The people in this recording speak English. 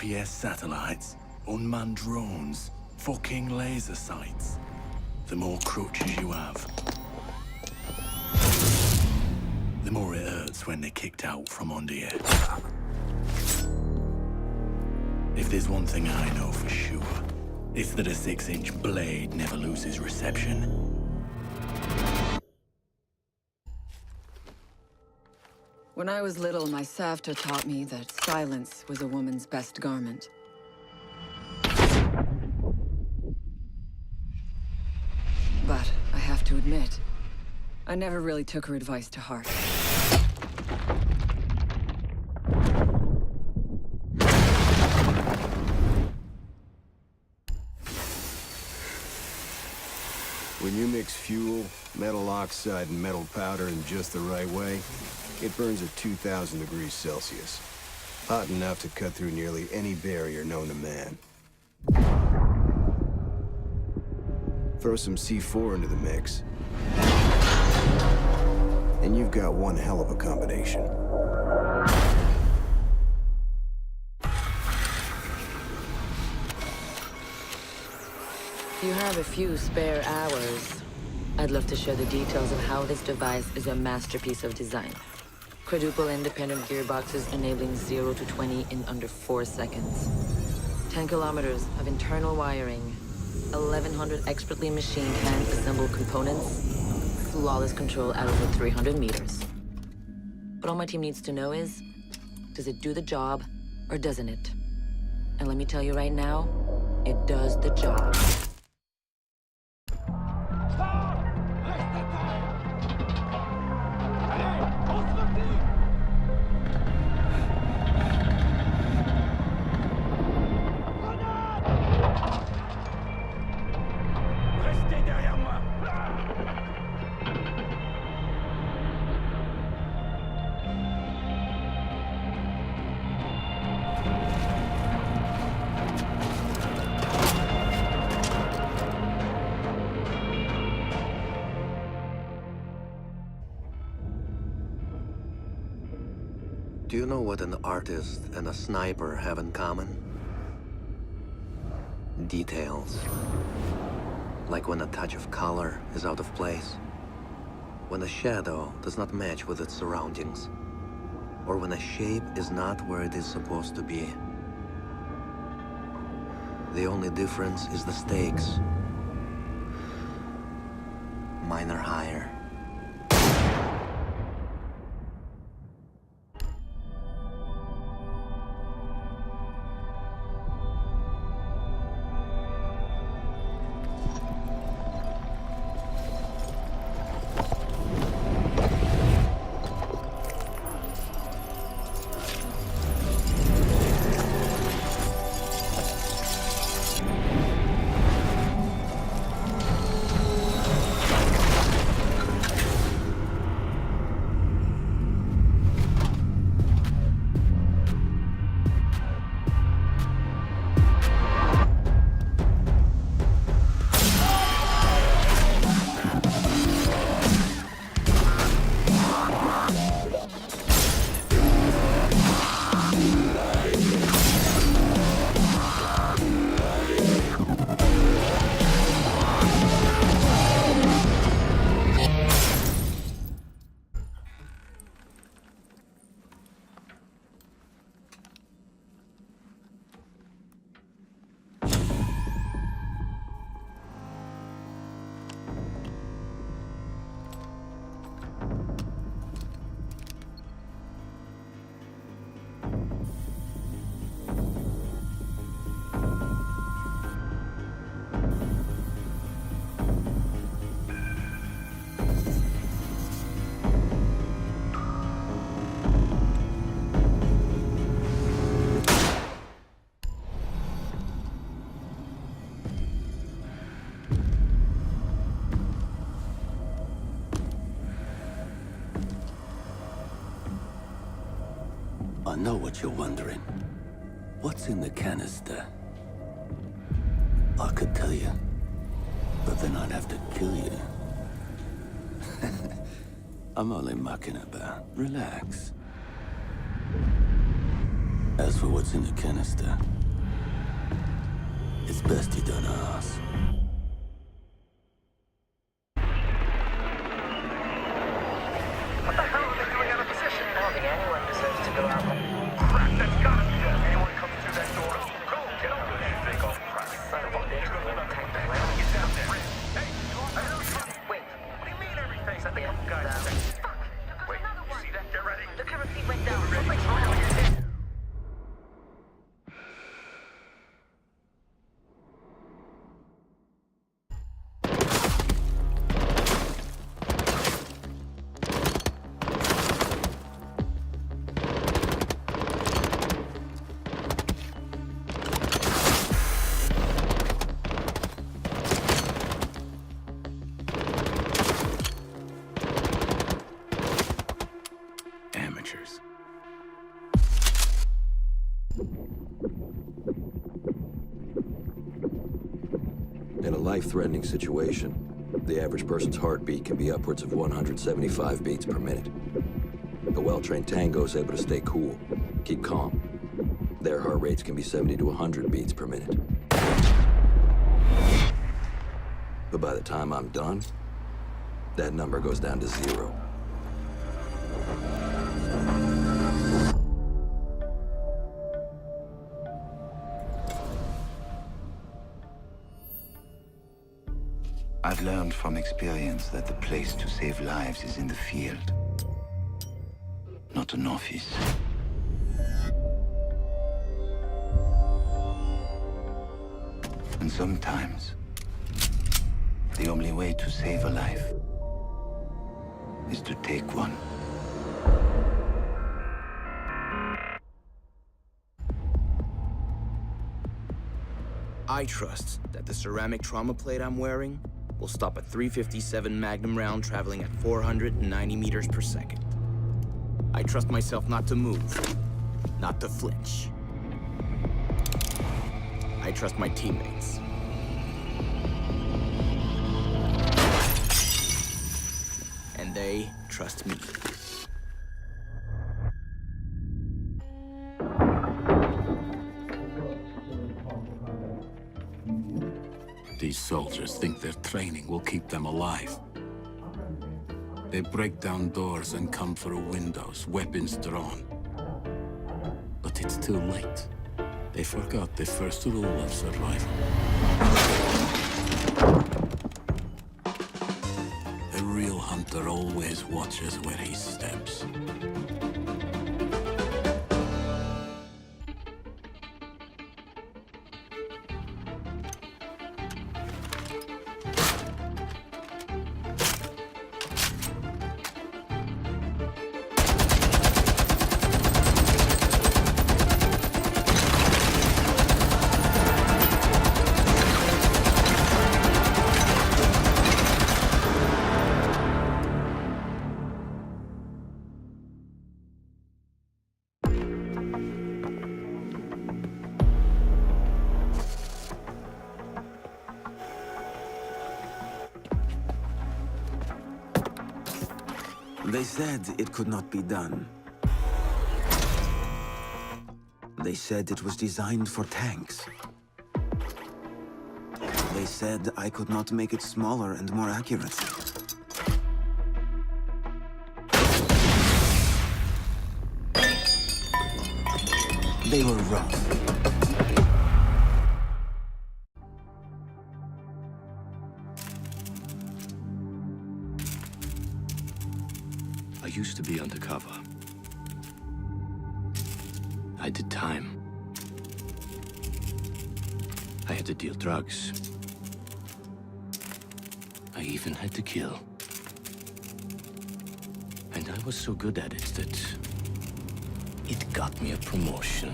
GPS satellites, unmanned drones, fucking laser sights. The more crutches you have, the more it hurts when they're kicked out from under you. If there's one thing I know for sure, it's that a 6-inch blade never loses reception. When I was little, my Savta taught me that silence was a woman's best garment. But I have to admit, I never really took her advice to heart. When you mix fuel, metal oxide, and metal powder in just the right way, it burns at 2,000 degrees Celsius. Hot enough to cut through nearly any barrier known to man. Throw some C4 into the mix, and you've got one hell of a combination. If you have a few spare hours, I'd love to share the details of how this device is a masterpiece of design. Quadruple independent gearboxes enabling 0 to 20 in under 4 seconds. 10 kilometers of internal wiring, 1,100 expertly machined hand-assembled components, flawless control at over 300 meters. What all my team needs to know is, does it do the job, or doesn't it? And let me tell you right now, it does the job. Do you know what an artist and a sniper have in common? Details. Like when a touch of color is out of place, when a shadow does not match with its surroundings, or when a shape is not where it is supposed to be. The only difference is the stakes. Mine are higher. I know what you're wondering. What's in the canister? I could tell you, but then I'd have to kill you. I'm only mucking about. Relax. As for what's in the canister, it's best you don't ask. What the hell are they doing out of position? I don't think anyone deserves to go out. Crap, that's gotta be it. Anyone comes through that door, go, get up there. You think, oh, crap. Son of a bitch, You're we're gonna gonna take take that. the Get down there. Hey, I heard something. Wait. What do you mean everything? I think Yeah, a guys that- said. Fuck. Wait, you see that? Get ready. The current feed went down. Ready? Something's Smile, wrong. you're dead. Amateurs. In a life-threatening situation, the average person's heartbeat can be upwards of 175 beats per minute. A well-trained tango is able to stay cool, keep calm. Their heart rates can be 70 to 100 beats per minute. But by the time I'm done, that number goes down to 0. I've learned from experience that the place to save lives is in the field, not an office. And sometimes, the only way to save a life is to take one. I trust that the ceramic trauma plate I'm wearing will stop a .357 Magnum round traveling at 490 meters per second. I trust myself not to move, not to flinch. I trust my teammates. And they trust me. These soldiers think their training will keep them alive. They break down doors and come through windows, weapons drawn. But it's too late. They forgot the first rule of survival. A real hunter always watches where he steps. They said it could not be done. They said it was designed for tanks. They said I could not make it smaller and more accurate. They were wrong. I used to be undercover. I did time. I had to deal drugs. I even had to kill. And I was so good at it that it got me a promotion.